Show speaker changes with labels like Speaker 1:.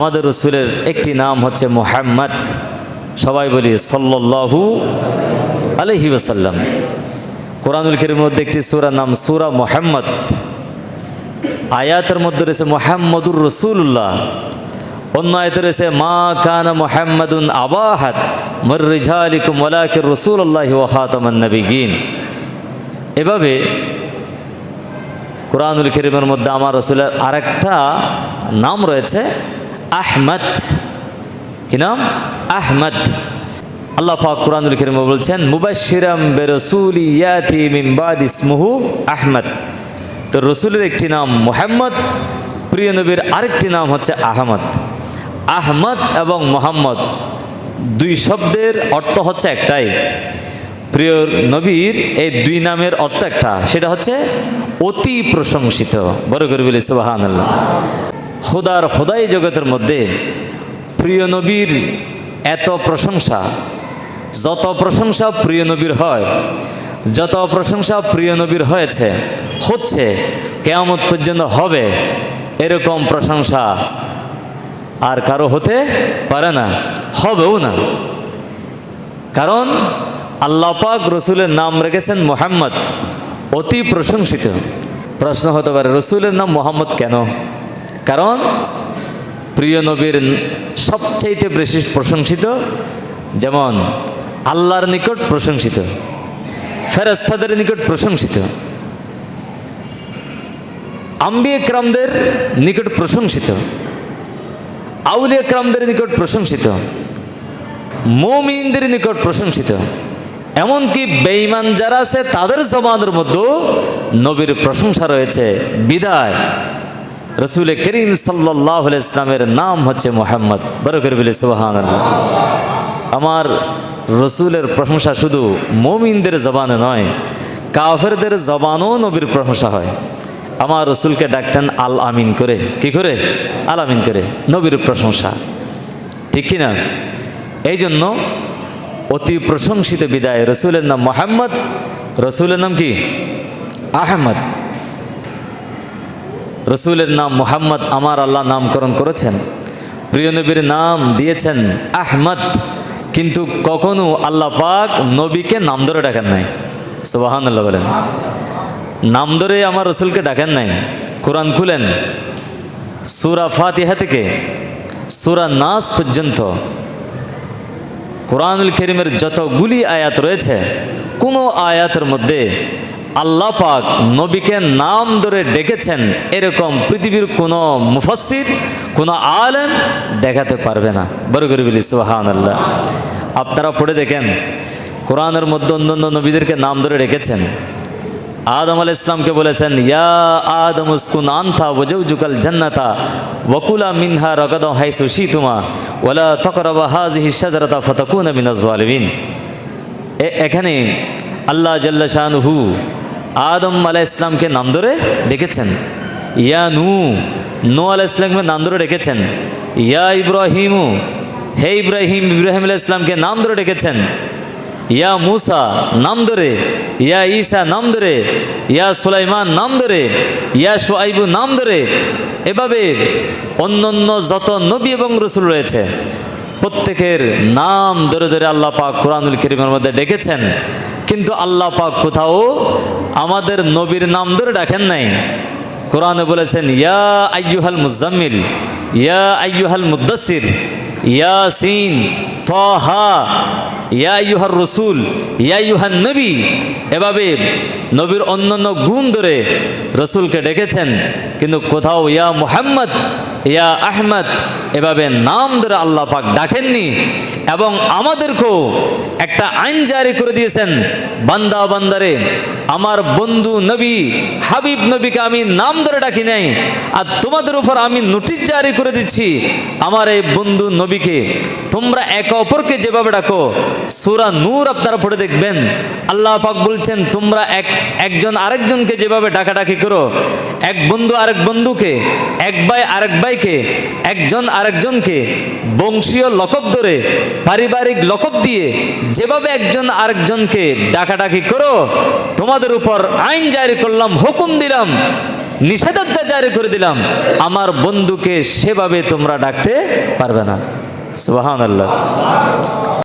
Speaker 1: আমাদের রসুলের একটি নাম হচ্ছে মুহাম্মদ। সবাই বলি সাল্লাল্লাহু আলাইহি ওয়াসাল্লাম। কোরআনুল কারীমের মধ্যে একটি সূরার নাম সূরা মুহাম্মদ। আয়াতের মধ্যে রয়েছে মুহাম্মদুর রাসূলুল্লাহ, অন্য আয়াতে রয়েছে মা কানা মুহাম্মাদুন আবা আহাদ মির রিজালিকুম ওয়ালাকিন রাসূলুল্লাহি ওয়া খাতামান নাবিয়্যিন। এভাবে কোরআনুল কারীমের মধ্যে আমার রাসূলের আরেকটা নাম রয়েছে আহমদ। কি নাম? আহমদ। আল্লাহ পাক কোরআনুল কারীমে বলছেন মুবাশশিরাম বিরাসূলি ইয়াতি মিন বাদি ইসমুহু আহমদ। তো রসুলের একটি নাম মুহাম্মদ, প্রিয় নবীর আরেকটি নাম হচ্ছে আহমদ। আহমদ এবং মোহাম্মদ দুই শব্দের অর্থ হচ্ছে একটাই। প্রিয় নবীর এই দুই নামের অর্থ একটা, সেটা হচ্ছে অতি প্রশংসিত। বড় করে বলি সুবহানাল্লাহ। খোদার খোদাই জগতের মধ্যে প্রিয় নবীর এত প্রশংসা, যত প্রশংসা প্রিয় নবীর হয়, যত প্রশংসা প্রিয় নবীর হয়েছে, হচ্ছে, কিয়ামত পর্যন্ত হবে, এরকম প্রশংসা আর কারো হতে পারে না, হবেও না। কারণ আল্লাহ পাক রসুলের নাম রেখেছেন মুহাম্মদ, অতি প্রশংসিত। প্রশ্ন হতে পারে রসুলের নাম মুহাম্মদ কেন? কারণ প্রিয় নবীর সবচাইতে বেশি প্রশংসিত, যেমন আল্লাহর নিকট প্রশংসিত, ফেরেশতাদের নিকট প্রশংসিত, আম্বিয়া কিরামদের নিকট প্রশংসিত, আউলিয়া কিরামদের নিকট প্রশংসিত, মুমিনদের নিকট প্রশংসিত, এমনকি বেঈমান যারা আছে তাদের জবানের মধ্যেও নবীর প্রশংসা রয়েছে। বিদায় রসুল করিম সাল্লাল্লাহু আলাইহি ইসলামের নাম হচ্ছে মুহাম্মদ। বড় করে বলি সুবহানাল্লাহ। আমার রসুলের প্রশংসা শুধু মুমিনদের জবানে নয়, কাফেরদের জবানেও নবীর প্রশংসা হয়। আমার রসুলকে ডাকতেন আল আমিন করে। কি করে? আল আমিন করে। নবীর প্রশংসা, ঠিক কিনা? এই জন্য অতি প্রশংসিত বিদায় রসুলের নাম মুহাম্মদ, রসুলের নাম কি? আহমদ। রসুলের নাম মুহাম্মদ আমার আল্লাহ নামকরণ করেছেন, প্রিয় নবীর নাম দিয়েছেন আহমদ, কিন্তু কখনো আল্লাহ পাক নবীকে নাম ধরে ডাকেন নাই। সুবহানাল্লাহ বলেন। নাম ধরে আমার রসুলকে ডাকেন নাই। কোরআন খুলেন, সূরা ফাতিহা থেকে সূরা নাস পর্যন্ত কোরআনুল কারীমের যতগুলি আয়াত রয়েছে, কোনো আয়াতের মধ্যে আল্লাহ পাক নবীকে নাম ধরে ডেকেছেন এরকম পৃথিবীর কোনো মুফাসসির, কোনো আলেম দেখাতে পারবে না। বড় করে বলি সুবহানাল্লাহ। আপনারা পড়ে দেখেন, কোরআনের মধ্যে অন্যান্য নবীদেরকে নাম ধরে ডেকেছেন। আদম আলাইহিস সালামকে বলেছেন ইয়া আদম উসকুন আনতা ওয়া জাওজুকাল জান্নাতা ওয়া কুলা মিনহা রাগাদান হাইসু শিতুমা ওয়ালা তাকরাবা হাযিহি শাজারাতা ফাতাকুনা মিনাজ জালিমিন। এখানে আল্লাহ জাল্লা শানুহু আদম আলাইহিস সালামকে নাম ধরে ডেকেছেন। ইয়া নূহ আলাইহিস সালামকে নাম ধরে ডেকেছেন। ইয়া ইব্রাহিমু, হে ইব্রাহিম, ইব্রাহিম আলাইহিস সালামকে নাম ধরে ডেকেছেন। ইয়া মুসা নাম ধরে, ইয়া ঈসা নাম ধরে, ইয়া সুলাইমান নাম ধরে, ইয়া শুআইবু নাম ধরে, এভাবে অন্যান্য যত নবী এবং রসুল রয়েছে প্রত্যেকের নাম ধরে ধরে আল্লাহ পাক কোরআনুল কারীমের মধ্যে ডেকেছেন। কিন্তু আল্লাহ পাক কোথাও আমাদের নবীর নাম ধরে ডাকেন নাই। কোরআনে বলেছেন ইয়া আইয়ুহাল মুজাম্মিল, ইয়া আইয়ুহাল মুদ্দাসির, ইয়াসিন, তাহা, ইয়া আইয়ুহার রসুল, ইয়া আইয়ুহান নবী। এভাবে নবীর অন্যান্য গুণ ধরে রসুলকে ডেকেছেন, কিন্তু কোথাও ইয়া মুহাম্মদ, ইয়া আহমদ এভাবে নাম ধরে আল্লাহ পাক ডাকেননি। এবং আমাদেরকেও একটা আইন জারি করে দিয়েছেন, বান্দা বান্দারে আমার বন্ধু নবী হাবিব নবীকে আমি নাম ধরে ডাকি নাই, আর তোমাদের উপর আমি নোটিশ জারি করে দিচ্ছি, আমার এই বন্ধু নবীকে তোমরা একে অপরকে যেভাবে ডাকো। সূরা নূর আপনারা পড়ে দেখবেন, আল্লাহ পাক বলছেন তোমরা একজন আরেকজনকে যেভাবে ডাকাডাকি করো, এক বন্ধু আরেক বন্ধুকে, এক ভাই আরেক ভাইকে, একজন আরেকজনকে বংশীয় লকব ধরে, পারিবারিক লকব দিয়ে যেভাবে একজন আরেকজনকে ডাকাডাকি করো, তোমাদের উপর আইন জারি করলাম, হুকুম দিলাম, নিষেধাজ্ঞা জারি করে দিলাম, আমার বন্ধুকে সেভাবে তোমরা ডাকতে পারবে না। সুবহানাল্লাহ।